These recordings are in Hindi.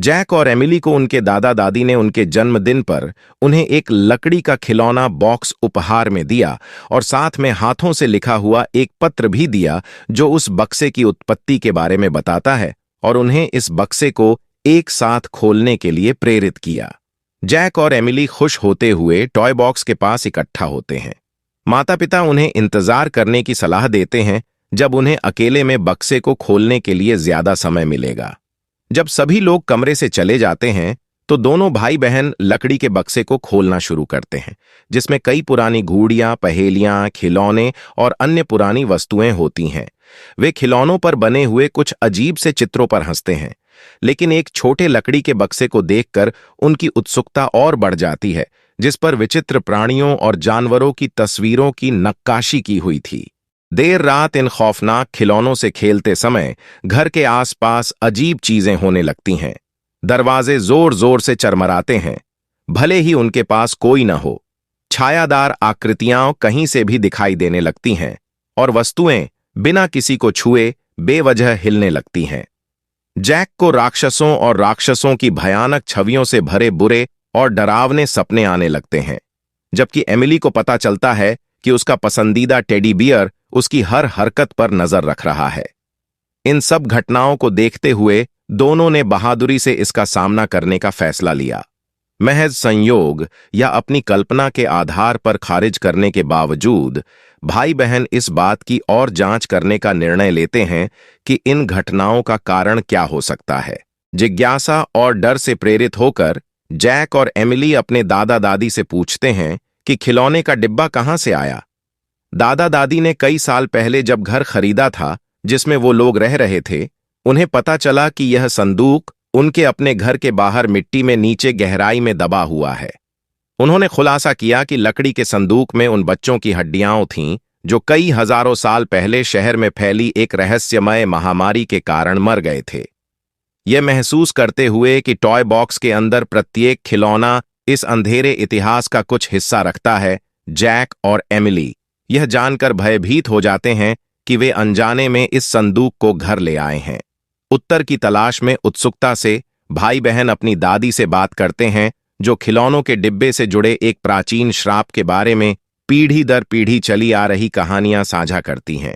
जैक और एमिली को उनके दादा दादी ने उनके जन्मदिन पर उन्हें एक लकड़ी का खिलौना बॉक्स उपहार में दिया और साथ में हाथों से लिखा हुआ एक पत्र भी दिया जो उस बक्से की उत्पत्ति के बारे में बताता है और उन्हें इस बक्से को एक साथ खोलने के लिए प्रेरित किया। जैक और एमिली खुश होते हुए टॉय बॉक्स के पास इकट्ठा होते हैं। माता पिता उन्हें इंतजार करने की सलाह देते हैं जब उन्हें अकेले में बक्से को खोलने के लिए ज्यादा समय मिलेगा। जब सभी लोग कमरे से चले जाते हैं तो दोनों भाई बहन लकड़ी के बक्से को खोलना शुरू करते हैं, जिसमें कई पुरानी घूड़ियां, पहेलियां, खिलौने और अन्य पुरानी वस्तुएं होती हैं। वे खिलौनों पर बने हुए कुछ अजीब से चित्रों पर हंसते हैं, लेकिन एक छोटे लकड़ी के बक्से को देखकर उनकी उत्सुकता और बढ़ जाती है, जिस पर विचित्र प्राणियों और जानवरों की तस्वीरों की नक्काशी की हुई थी। देर रात इन खौफनाक खिलौनों से खेलते समय घर के आसपास अजीब चीजें होने लगती हैं। दरवाजे जोर जोर से चरमराते हैं, भले ही उनके पास कोई न हो। छायादार आकृतियां कहीं से भी दिखाई देने लगती हैं और वस्तुएं बिना किसी को छुए बेवजह हिलने लगती हैं। जैक को राक्षसों और राक्षसों की भयानक छवियों से भरे बुरे और डरावने सपने आने लगते हैं, जबकि एमिली को पता चलता है कि उसका पसंदीदा टेडी बियर उसकी हर हरकत पर नजर रख रहा है। इन सब घटनाओं को देखते हुए दोनों ने बहादुरी से इसका सामना करने का फैसला लिया। महज संयोग या अपनी कल्पना के आधार पर खारिज करने के बावजूद भाई बहन इस बात की और जांच करने का निर्णय लेते हैं कि इन घटनाओं का कारण क्या हो सकता है। जिज्ञासा और डर से प्रेरित होकर जैक और एमिली अपने दादा दादी से पूछते हैं कि खिलौने का डिब्बा कहां से आया। दादा दादी ने कई साल पहले जब घर खरीदा था जिसमें वो लोग रह रहे थे, उन्हें पता चला कि यह संदूक उनके अपने घर के बाहर मिट्टी में नीचे गहराई में दबा हुआ है। उन्होंने खुलासा किया कि लकड़ी के संदूक में उन बच्चों की हड्डियां थीं जो कई हजारों साल पहले शहर में फैली एक रहस्यमय महामारी के कारण मर गए थे। यह महसूस करते हुए कि टॉय बॉक्स के अंदर प्रत्येक खिलौना इस अंधेरे इतिहास का कुछ हिस्सा रखता है, जैक और एमिली यह जानकर भयभीत हो जाते हैं कि वे अनजाने में इस संदूक को घर ले आए हैं। उत्तर की तलाश में उत्सुकता से भाई बहन अपनी दादी से बात करते हैं, जो खिलौनों के डिब्बे से जुड़े एक प्राचीन श्राप के बारे में पीढ़ी दर पीढ़ी चली आ रही कहानियां साझा करती हैं।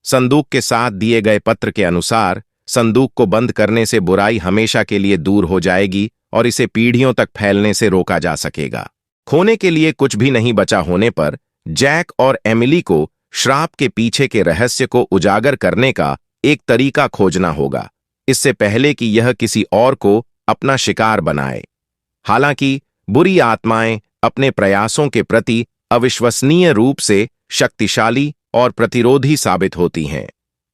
संदूक के साथ दिए गए पत्र के अनुसार संदूक को बंद करने से बुराई हमेशा के लिए दूर हो जाएगी और इसे पीढ़ियों तक फैलने से रोका जा सकेगा। खोने के लिए कुछ भी नहीं बचा होने पर जैक और एमिली को श्राप के पीछे के रहस्य को उजागर करने का एक तरीका खोजना होगा, इससे पहले कि यह किसी और को अपना शिकार बनाए। हालांकि बुरी आत्माएं अपने प्रयासों के प्रति अविश्वसनीय रूप से शक्तिशाली और प्रतिरोधी साबित होती हैं।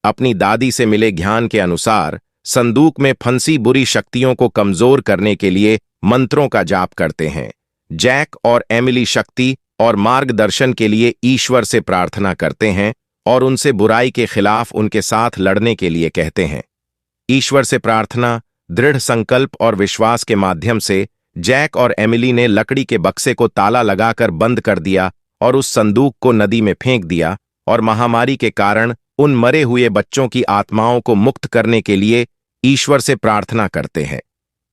अपनी दादी से मिले ज्ञान के अनुसार संदूक में फंसी बुरी शक्तियों को कमजोर करने के लिए मंत्रों का जाप करते हैं। जैक और एमिली शक्ति और मार्गदर्शन के लिए ईश्वर से प्रार्थना करते हैं और उनसे बुराई के खिलाफ उनके साथ लड़ने के लिए कहते हैं। ईश्वर से प्रार्थना, दृढ़ संकल्प और विश्वास के माध्यम से जैक और एमिली ने लकड़ी के बक्से को ताला लगाकर बंद कर दिया और उस संदूक को नदी में फेंक दिया और महामारी के कारण उन मरे हुए बच्चों की आत्माओं को मुक्त करने के लिए ईश्वर से प्रार्थना करते हैं।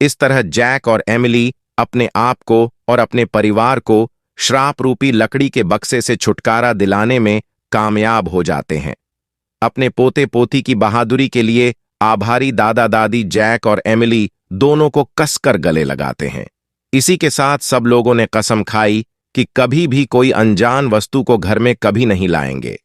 इस तरह जैक और एमिली अपने आप को और अपने परिवार को श्राप रूपी लकड़ी के बक्से से छुटकारा दिलाने में कामयाब हो जाते हैं। अपने पोते पोती की बहादुरी के लिए आभारी दादा दादी जैक और एमिली दोनों को कसकर गले लगाते हैं। इसी के साथ सब लोगों ने कसम खाई कि कभी भी कोई अनजान वस्तु को घर में कभी नहीं लाएंगे।